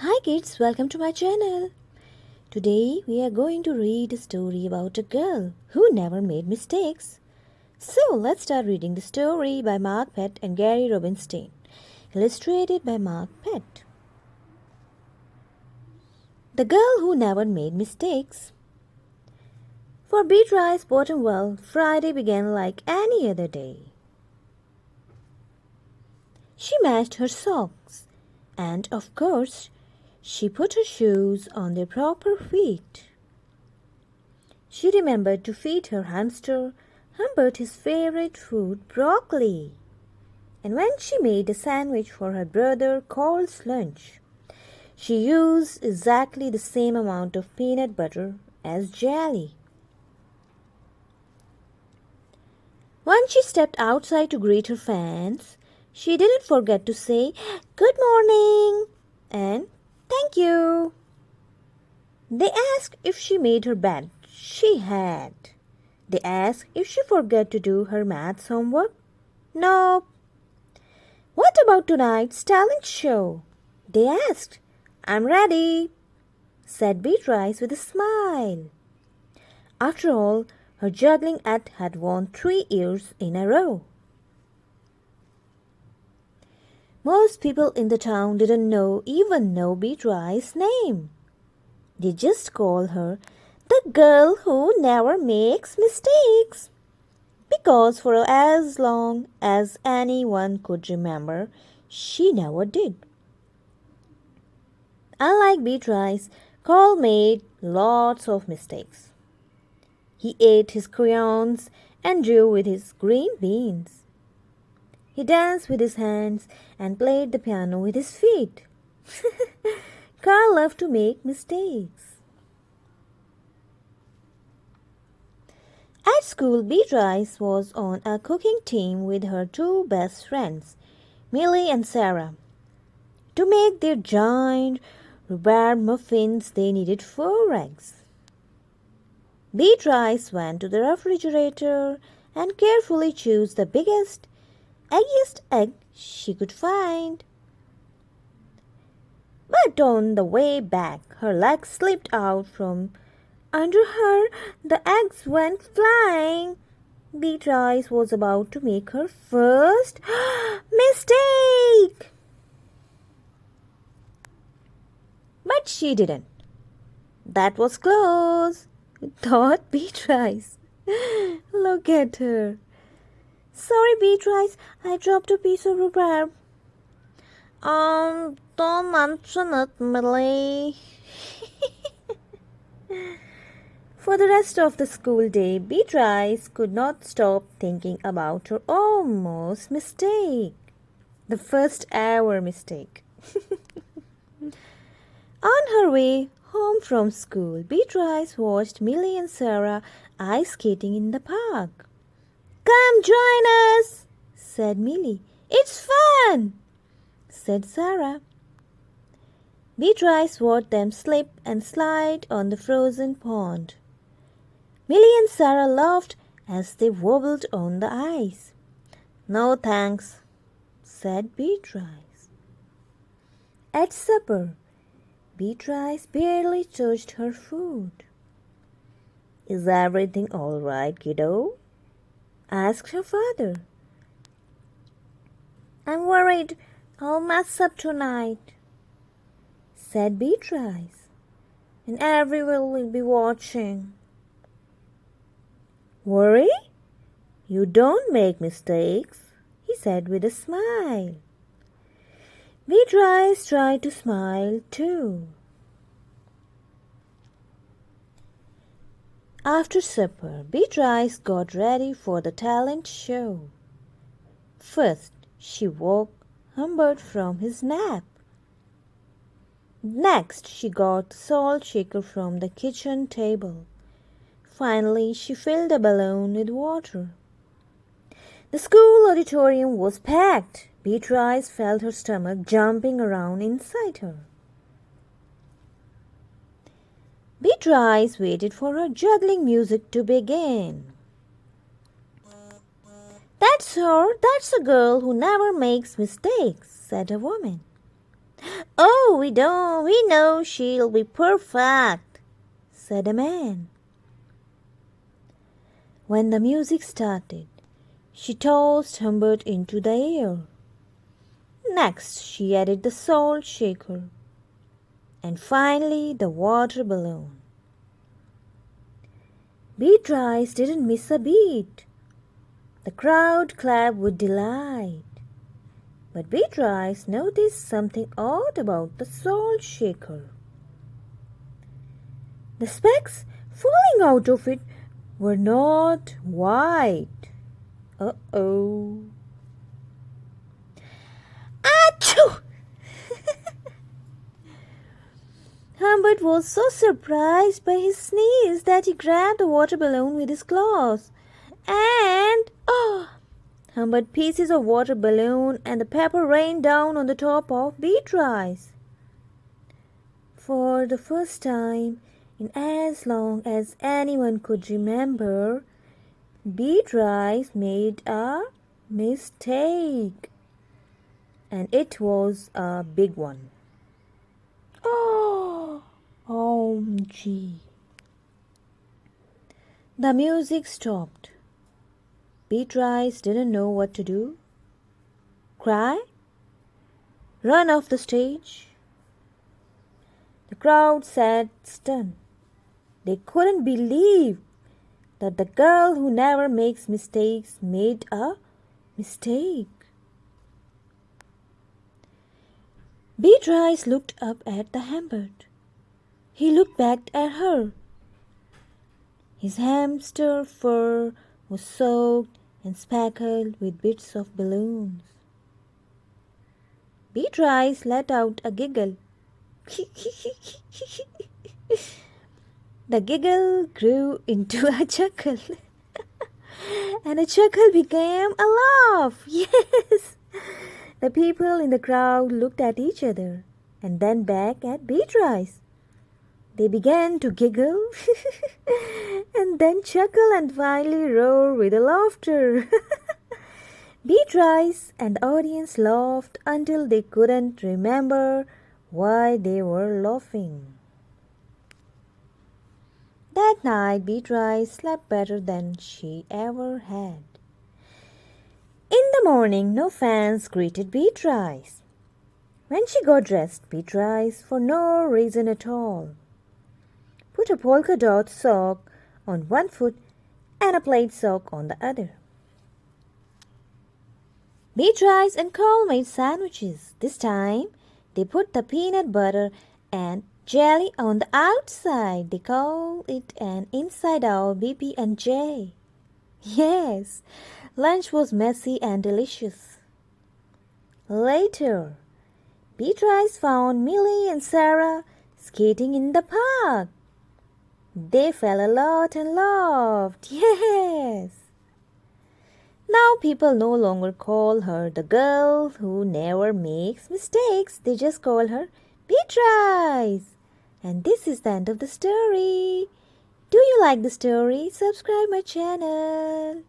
Hi kids, welcome to my channel. Today we are going to read a story about a girl who never made mistakes. So let's start reading the story by Mark Pett and Gary Robinstein, illustrated by Mark Pett. The Girl Who Never Made Mistakes. For Beatrice Bottomwell, Friday began like any other day. She matched her socks, and of course, she put her shoes on their proper feet. She remembered to feed her hamster Humbert his favorite food, broccoli. And when she made a sandwich for her brother Carl's lunch, she used exactly the same amount of peanut butter as jelly. When she stepped outside to greet her fans, she didn't forget to say, "Good morning," and "Thank you." They asked if she made her bed. She had. They asked if she forgot to do her maths homework. No. What about tonight's talent show? They asked. "I'm ready," said Beatrice with a smile. After all, her juggling act had won 3 years in a row. Most people in the town didn't even know Beatrice's name. They just call her the girl who never makes mistakes. Because for as long as anyone could remember, she never did. Unlike Beatrice, Carl made lots of mistakes. He ate his crayons and drew with his green beans. He danced with his hands and played the piano with his feet. Carl loved to make mistakes. At school, Beatrice was on a cooking team with her 2 best friends, Millie and Sarah. To make their giant rhubarb muffins, they needed 4 eggs. Beatrice went to the refrigerator and carefully chose the biggest, eggiest egg she could find. But on the way back, her leg slipped out from under her. The eggs went flying. Beatrice was about to make her first mistake. But she didn't. That was close, thought Beatrice. Look at her. "Sorry, Beatrice, I dropped a piece of rhubarb." Don't mention it, Millie." For the rest of the school day, Beatrice could not stop thinking about her almost mistake. The first ever mistake. On her way home from school, Beatrice watched Millie and Sarah ice skating in the park. "Come join us," said Millie. "It's fun," said Sarah. Beatrice watched them slip and slide on the frozen pond. Millie and Sarah laughed as they wobbled on the ice. "No thanks," said Beatrice. At supper, Beatrice barely touched her food. "Is everything all right, kiddo?" asked her father. "I'm worried I'll mess up tonight," said Beatrice, "and everyone will be watching." "Worry? You don't make mistakes," he said with a smile. Beatrice tried to smile too. After supper, Beatrice got ready for the talent show. First, she woke Humbert from his nap. Next, she got the salt shaker from the kitchen table. Finally, she filled a balloon with water. The school auditorium was packed. Beatrice felt her stomach jumping around inside her. Beatrice waited for her juggling music to begin. "That's her. That's a girl who never makes mistakes," said a woman. Oh, we know she'll be perfect, said a man. When the music started, she tossed Humbert into the air. Next, she added the salt shaker. And finally, the water balloon. Beatrice didn't miss a beat. The crowd clapped with delight. But Beatrice noticed something odd about the salt shaker. The specks falling out of it were not white. Uh-oh. Achoo! Humbert was so surprised by his sneeze that he grabbed the water balloon with his claws. And, Humbert pieces of water balloon and the pepper rained down on the top of Beatrice. For the first time in as long as anyone could remember, Beatrice made a mistake. And it was a big one. OMG. The music stopped. Beatrice didn't know what to do. Cry? Run off the stage? The crowd sat stunned. They couldn't believe that the girl who never makes mistakes made a mistake. Beatrice looked up at the Humbert. He looked back at her. His hamster fur was soaked and speckled with bits of balloons. Beatrice let out a giggle. The giggle grew into a chuckle. And a chuckle became a laugh. Yes! The people in the crowd looked at each other and then back at Beatrice. They began to giggle and then chuckle and finally roar with laughter. Beatrice and the audience laughed until they couldn't remember why they were laughing. That night, Beatrice slept better than she ever had. In the morning, no fans greeted Beatrice. When she got dressed, Beatrice, for no reason at all, put a polka dot sock on one foot and a plaid sock on the other. Beatrice and Carl made sandwiches. This time, they put the peanut butter and jelly on the outside. They call it an inside-out BB&J. Yes, lunch was messy and delicious. Later, Beatrice found Millie and Sarah skating in the park. They fell a lot and laughed. Yes. Now people no longer call her the girl who never makes mistakes. They just call her Beatrice. And this is the end of the story. Do you like the story? Subscribe my channel.